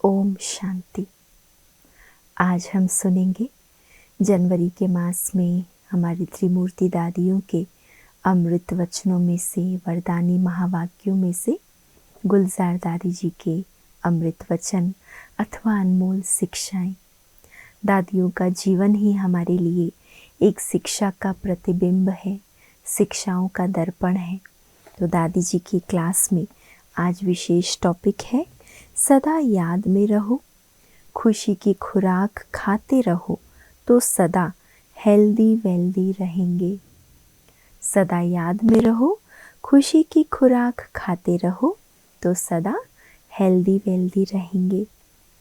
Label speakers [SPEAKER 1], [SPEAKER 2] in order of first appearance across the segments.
[SPEAKER 1] ओम शांति। आज हम सुनेंगे जनवरी के मास में हमारी त्रिमूर्ति दादियों के अमृत वचनों में से, वरदानी महावाक्यों में से गुलजार दादी जी के अमृत वचन अथवा अनमोल शिक्षाएं। दादियों का जीवन ही हमारे लिए एक शिक्षा का प्रतिबिंब है, शिक्षाओं का दर्पण है। तो दादी जी की क्लास में आज विशेष टॉपिक है, सदा याद में रहो, खुशी की खुराक खाते रहो तो सदा हेल्दी वेल्दी रहेंगे। सदा याद में रहो, खुशी की खुराक खाते रहो तो सदा हेल्दी वेल्दी रहेंगे।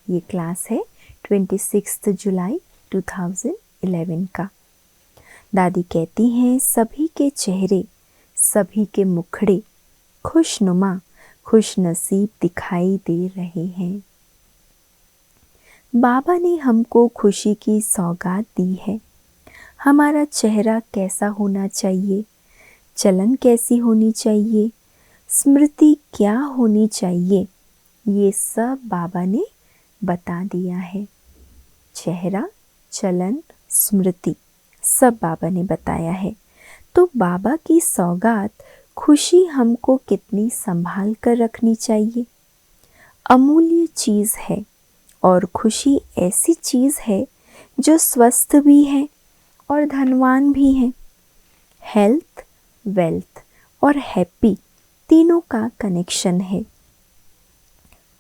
[SPEAKER 1] ये क्लास है 26 जुलाई 2011 का। दादी कहती हैं, सभी के चेहरे, सभी के मुखड़े खुशनुमा, खुश नसीब दिखाई दे रहे हैं। बाबा ने हमको खुशी की सौगात दी है। हमारा चेहरा कैसा होना चाहिए, चलन कैसी होनी चाहिए, स्मृति क्या होनी चाहिए, ये सब बाबा ने बता दिया है। चेहरा, चलन, स्मृति सब बाबा ने बताया है। तो बाबा की सौगात खुशी हमको कितनी संभाल कर रखनी चाहिए। अमूल्य चीज़ है और खुशी ऐसी चीज़ है जो स्वस्थ भी है और धनवान भी है। हेल्थ, वेल्थ और हैप्पी तीनों का कनेक्शन है।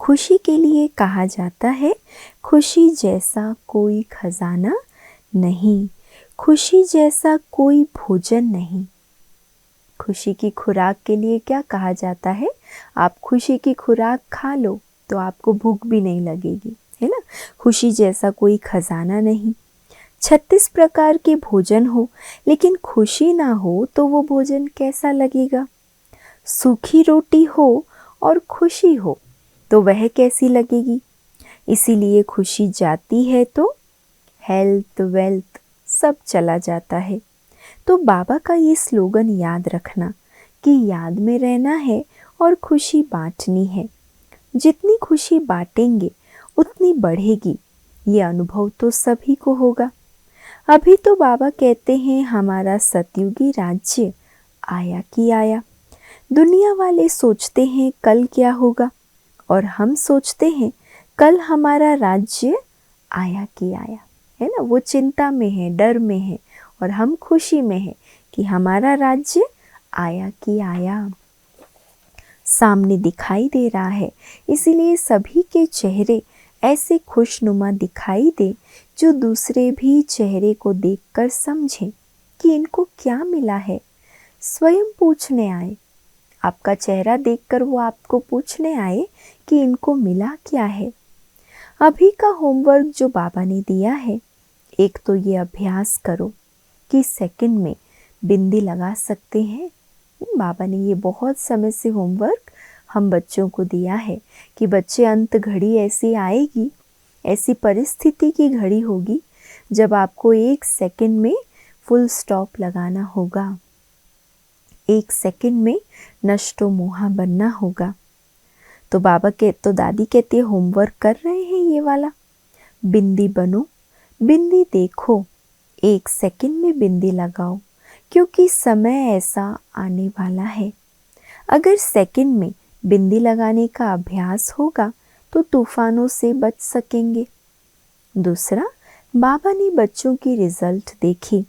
[SPEAKER 1] खुशी के लिए कहा जाता है, खुशी जैसा कोई खजाना नहीं, खुशी जैसा कोई भोजन नहीं। खुशी की खुराक के लिए क्या कहा जाता है, आप खुशी की खुराक खा लो तो आपको भूख भी नहीं लगेगी, है ना। खुशी जैसा कोई खजाना नहीं। 36 प्रकार के भोजन हो लेकिन खुशी ना हो तो वो भोजन कैसा लगेगा। सूखी रोटी हो और खुशी हो तो वह कैसी लगेगी। इसीलिए खुशी जाती है तो हेल्थ, वेल्थ सब चला जाता है। तो बाबा का ये स्लोगन याद रखना कि याद में रहना है और खुशी बांटनी है। जितनी खुशी बांटेंगे उतनी बढ़ेगी। ये अनुभव तो सभी को होगा। अभी तो बाबा कहते हैं, हमारा सतयुगी राज्य आया कि आया। दुनिया वाले सोचते हैं कल क्या होगा और हम सोचते हैं कल हमारा राज्य आया कि आया, है ना। वो चिंता में है, डर में है और हम खुशी में है कि हमारा राज्य आया कि आया, सामने दिखाई दे रहा है। इसीलिए सभी के चेहरे ऐसे खुशनुमा दिखाई दे जो दूसरे भी चेहरे को देखकर समझें कि इनको क्या मिला है। स्वयं पूछने आए, आपका चेहरा देखकर वो आपको पूछने आए कि इनको मिला क्या है। अभी का होमवर्क जो बाबा ने दिया है, एक तो ये अभ्यास करो कि सेकंड में बिंदी लगा सकते हैं। बाबा ने ये बहुत समय से होमवर्क हम बच्चों को दिया है कि बच्चे, अंत घड़ी ऐसी आएगी, ऐसी परिस्थिति की घड़ी होगी जब आपको 1 सेकंड में फुल स्टॉप लगाना होगा। 1 सेकंड में नष्टो मोहा बनना होगा। तो दादी कहती है, होमवर्क कर रहे हैं ये वाला। बिंदी बनो, बिंदी देखो, 1 सेकंड में बिंदी लगाओ, क्योंकि समय ऐसा आने वाला है। अगर सेकंड में बिंदी लगाने का अभ्यास होगा तो तूफानों से बच सकेंगे। दूसरा, बाबा ने बच्चों की रिजल्ट देखी।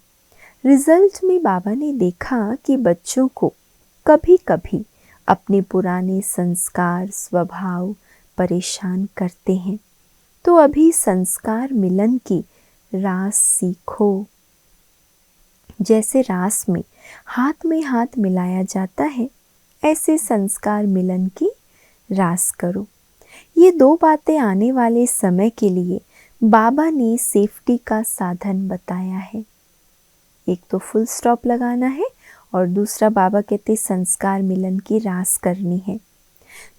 [SPEAKER 1] रिजल्ट में बाबा ने देखा कि बच्चों को कभी कभी अपने पुराने संस्कार, स्वभाव परेशान करते हैं। तो अभी संस्कार मिलन की रास सीखो। जैसे रास में हाथ मिलाया जाता है, ऐसे संस्कार मिलन की रास करो। ये 2 बातें आने वाले समय के लिए बाबा ने सेफ्टी का साधन बताया है। एक तो फुल स्टॉप लगाना है और दूसरा बाबा कहते संस्कार मिलन की रास करनी है,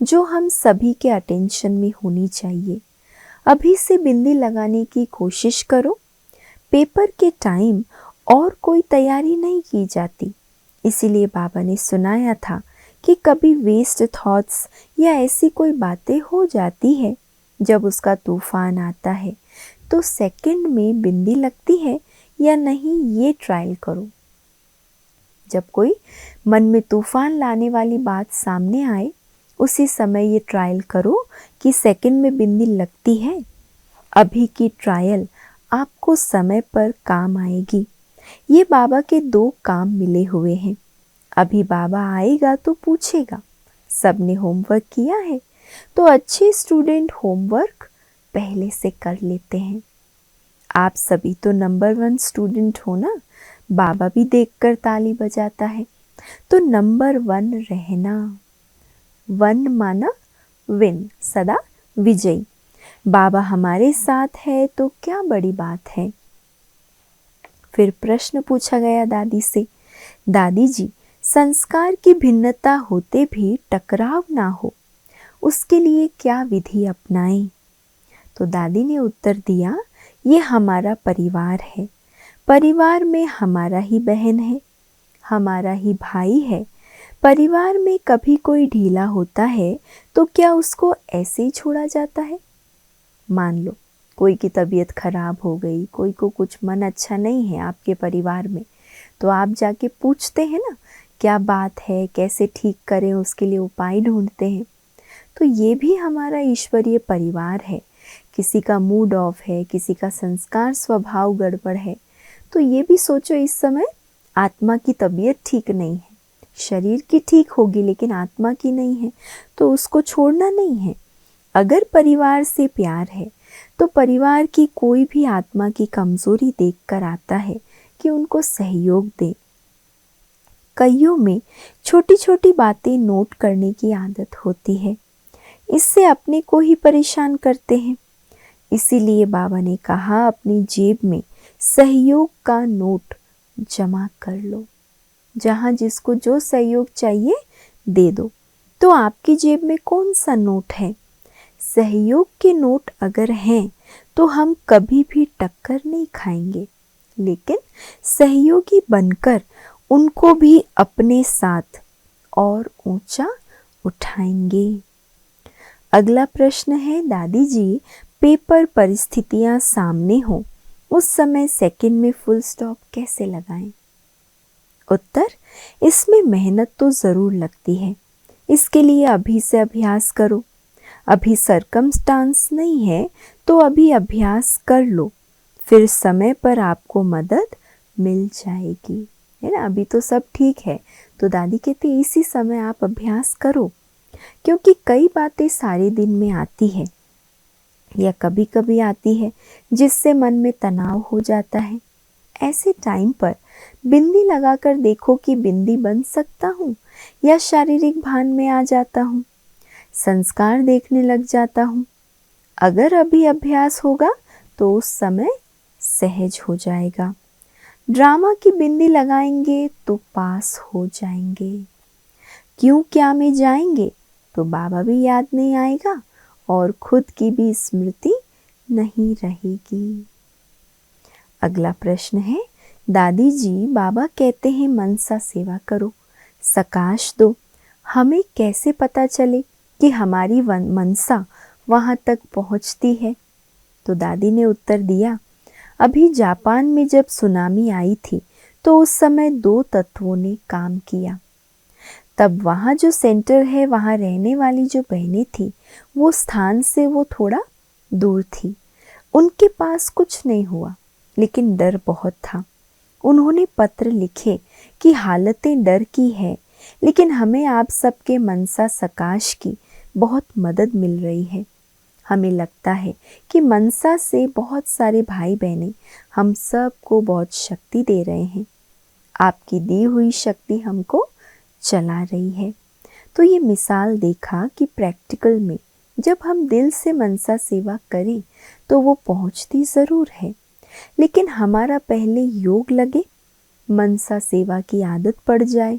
[SPEAKER 1] जो हम सभी के अटेंशन में होनी चाहिए। अभी से बिंदी लगाने की कोशिश करो। पेपर के टाइम और कोई तैयारी नहीं की जाती, इसीलिए बाबा ने सुनाया था कि कभी वेस्ट थॉट्स या ऐसी कोई बातें हो जाती है जब उसका तूफान आता है तो सेकंड में बिंदी लगती है या नहीं, ये ट्रायल करो। जब कोई मन में तूफान लाने वाली बात सामने आए, उसी समय ये ट्रायल करो कि सेकंड में बिंदी लगती है। अभी की ट्रायल आपको समय पर काम आएगी। ये बाबा के 2 काम मिले हुए हैं। अभी बाबा आएगा तो पूछेगा, सबने होमवर्क किया है? तो अच्छे स्टूडेंट होमवर्क पहले से कर लेते हैं। आप सभी तो नंबर 1 स्टूडेंट हो ना। बाबा भी देखकर ताली बजाता है। तो नंबर 1 रहना। 1 माना विन, सदा विजयी। बाबा हमारे साथ है तो क्या बड़ी बात है। फिर प्रश्न पूछा गया दादी से, दादी जी, संस्कार की भिन्नता होते भी टकराव ना हो, उसके लिए क्या विधि अपनाएं? तो दादी ने उत्तर दिया, ये हमारा परिवार है। परिवार में हमारा ही बहन है, हमारा ही भाई है। परिवार में कभी कोई ढीला होता है तो क्या उसको ऐसे ही छोड़ा जाता है? मान लो कोई की तबीयत खराब हो गई, कोई को कुछ मन अच्छा नहीं है आपके परिवार में, तो आप जाके पूछते हैं ना, क्या बात है, कैसे ठीक करें, उसके लिए उपाय ढूंढते हैं। तो ये भी हमारा ईश्वरीय परिवार है। किसी का मूड ऑफ है, किसी का संस्कार स्वभाव गड़बड़ है, तो ये भी सोचो इस समय आत्मा की तबीयत ठीक नहीं है। शरीर की ठीक होगी लेकिन आत्मा की नहीं है, तो उसको छोड़ना नहीं है। अगर परिवार से प्यार है तो परिवार की कोई भी आत्मा की कमजोरी देखकर आता है कि उनको सहयोग दे। कईयों में छोटी छोटी बातें नोट करने की आदत होती है, इससे अपने को ही परेशान करते हैं। इसीलिए बाबा ने कहा, अपनी जेब में सहयोग का नोट जमा कर लो। जहाँ जिसको जो सहयोग चाहिए दे दो। तो आपकी जेब में कौन सा नोट है? सहयोग के नोट अगर हैं तो हम कभी भी टक्कर नहीं खाएंगे, लेकिन सहयोगी बनकर उनको भी अपने साथ और ऊंचा उठाएंगे। अगला प्रश्न है, दादी जी, पेपर परिस्थितियां सामने हो उस समय सेकंड में फुल स्टॉप कैसे लगाएं? उत्तर, इसमें मेहनत तो ज़रूर लगती है। इसके लिए अभी से अभ्यास करो। अभी सरकमस्टांस नहीं है तो अभी अभ्यास कर लो, फिर समय पर आपको मदद मिल जाएगी, है ना। अभी तो सब ठीक है, तो दादी कहती इसी समय आप अभ्यास करो, क्योंकि कई बातें सारे दिन में आती है या कभी कभी आती है जिससे मन में तनाव हो जाता है। ऐसे टाइम पर बिंदी लगाकर देखो कि बिंदी बन सकता हूँ या शारीरिक भान में आ जाता हूँ, संस्कार देखने लग जाता हूँ। अगर अभी अभ्यास होगा तो उस समय सहज हो जाएगा। ड्रामा की बिंदी लगाएंगे तो पास हो जाएंगे। क्यों क्या में जाएंगे तो बाबा भी याद नहीं आएगा और खुद की भी स्मृति नहीं रहेगी। अगला प्रश्न है, दादी जी, बाबा कहते हैं मनसा सेवा करो, सकाश दो, हमें कैसे पता चले कि हमारी मनसा वहाँ तक पहुँचती है? तो दादी ने उत्तर दिया, अभी जापान में जब सुनामी आई थी तो उस समय 2 तत्वों ने काम किया। तब वहाँ जो सेंटर है, वहाँ रहने वाली जो बहनें थी, वो स्थान से वो थोड़ा दूर थी। उनके पास कुछ नहीं हुआ, लेकिन डर बहुत था। उन्होंने पत्र लिखे कि हालतें डर की है, लेकिन हमें आप सबके मनसा सकाश की बहुत मदद मिल रही है। हमें लगता है कि मनसा से बहुत सारे भाई बहनें हम सबको बहुत शक्ति दे रहे हैं। आपकी दी हुई शक्ति हमको चला रही है। तो ये मिसाल देखा कि प्रैक्टिकल में जब हम दिल से मनसा सेवा करें तो वो पहुंचती ज़रूर है, लेकिन हमारा पहले योग लगे, मनसा सेवा की आदत पड़ जाए।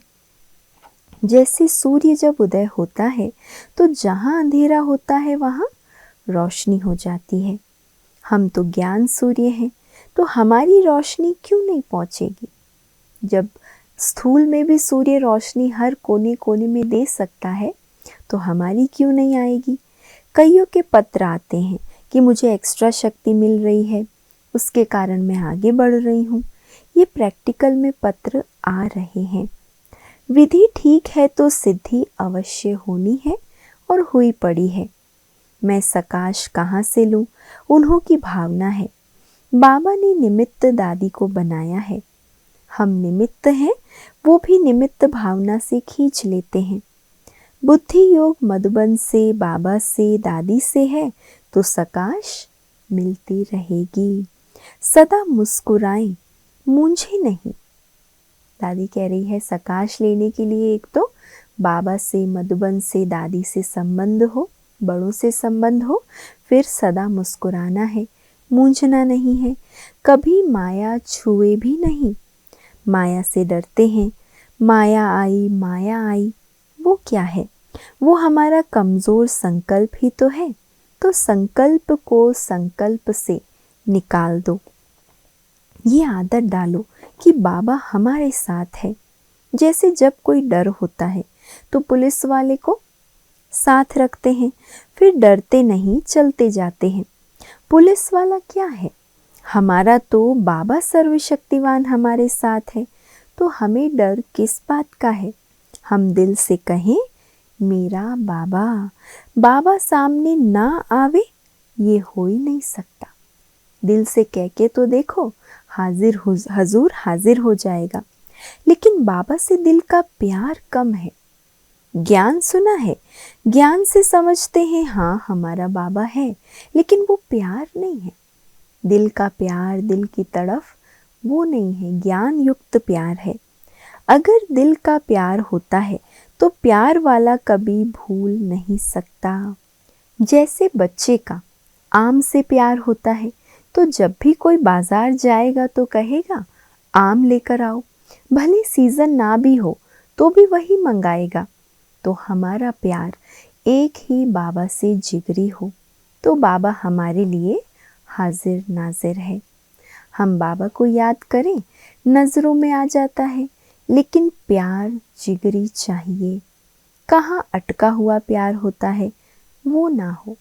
[SPEAKER 1] जैसे सूर्य जब उदय होता है तो जहाँ अंधेरा होता है वहाँ रोशनी हो जाती है। हम तो ज्ञान सूर्य हैं, तो हमारी रोशनी क्यों नहीं पहुँचेगी? जब स्थूल में भी सूर्य रोशनी हर कोने कोने में दे सकता है, तो हमारी क्यों नहीं आएगी? कईयों के पत्र आते हैं कि मुझे एक्स्ट्रा शक्ति मिल रही है, उसके कारण मैं आगे बढ़ रही हूँ। ये प्रैक्टिकल में पत्र आ रहे हैं। विधि ठीक है तो सिद्धि अवश्य होनी है और हुई पड़ी है। मैं सकाश कहाँ से लूँ, उन्हों की भावना है। बाबा ने निमित्त दादी को बनाया है। हम निमित्त हैं, वो भी निमित्त भावना से खींच लेते हैं। बुद्धि योग मधुबन से, बाबा से, दादी से है तो सकाश मिलती रहेगी। सदा मुस्कुराएं, मूंझे नहीं। दादी कह रही है सकाश लेने के लिए एक तो बाबा से, मधुबन से, दादी से संबंध हो, बड़ों से संबंध हो, फिर सदा मुस्कुराना है, मूंझना नहीं है, कभी माया छुए भी नहीं। माया से डरते हैं, माया आई, वो क्या है? वो हमारा कमज़ोर संकल्प ही तो है। तो संकल्प को संकल्प से निकाल दो। ये आदत डालो कि बाबा हमारे साथ है। जैसे जब कोई डर होता है तो पुलिस वाले को साथ रखते हैं, फिर डरते नहीं, चलते जाते हैं। पुलिस वाला क्या है? हमारा तो बाबा सर्वशक्तिवान हमारे साथ है, तो हमें डर किस बात का है? हम दिल से कहें मेरा बाबा। बाबा सामने ना आवे ये हो ही नहीं सकता। दिल से कह के तो देखो, हजूर हाजिर हो जाएगा। लेकिन बाबा से दिल का प्यार कम है। ज्ञान सुना है, ज्ञान से समझते हैं हाँ हमारा बाबा है, लेकिन वो प्यार नहीं है। दिल का प्यार, दिल की तड़फ वो नहीं है, ज्ञान युक्त प्यार है। अगर दिल का प्यार होता है तो प्यार वाला कभी भूल नहीं सकता। जैसे बच्चे का आम से प्यार होता है तो जब भी कोई बाजार जाएगा तो कहेगा आम लेकर आओ, भले सीजन ना भी हो तो भी वही मंगाएगा। तो हमारा प्यार एक ही बाबा से जिगरी हो तो बाबा हमारे लिए हाजिर नाजिर है। हम बाबा को याद करें, नज़रों में आ जाता है, लेकिन प्यार जिगरी चाहिए। कहाँ अटका हुआ प्यार होता है, वो ना हो।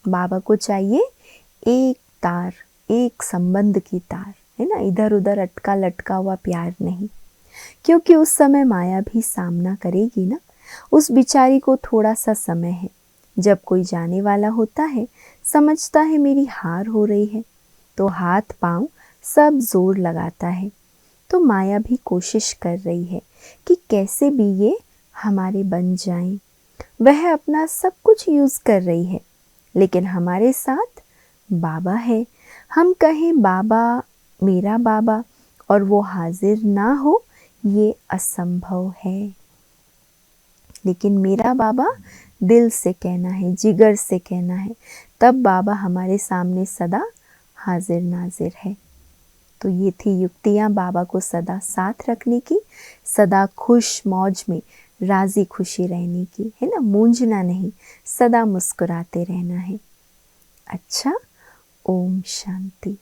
[SPEAKER 1] बाबा को चाहिए एक तार, एक संबंध की तार, है ना, इधर उधर अटका लटका हुआ प्यार नहीं। क्योंकि उस समय माया भी सामना करेगी ना। उस बिचारी को थोड़ा सा समय है। जब कोई जाने वाला होता है, समझता है मेरी हार हो रही है, तो हाथ पांव सब जोर लगाता है। तो माया भी कोशिश कर रही है कि कैसे भी ये हमारे बन जाएं। वह अपना सब कुछ यूज़ कर रही है, लेकिन हमारे साथ बाबा है। हम कहें बाबा, मेरा बाबा, और वो हाजिर ना हो, ये असंभव है। लेकिन मेरा बाबा दिल से कहना है, जिगर से कहना है, तब बाबा हमारे सामने सदा हाजिर नाजिर है। तो ये थी युक्तियाँ बाबा को सदा साथ रखने की, सदा खुश मौज में राजी खुशी रहने की, है ना, मूंझना नहीं, सदा मुस्कुराते रहना है। अच्छा, ओम शांति।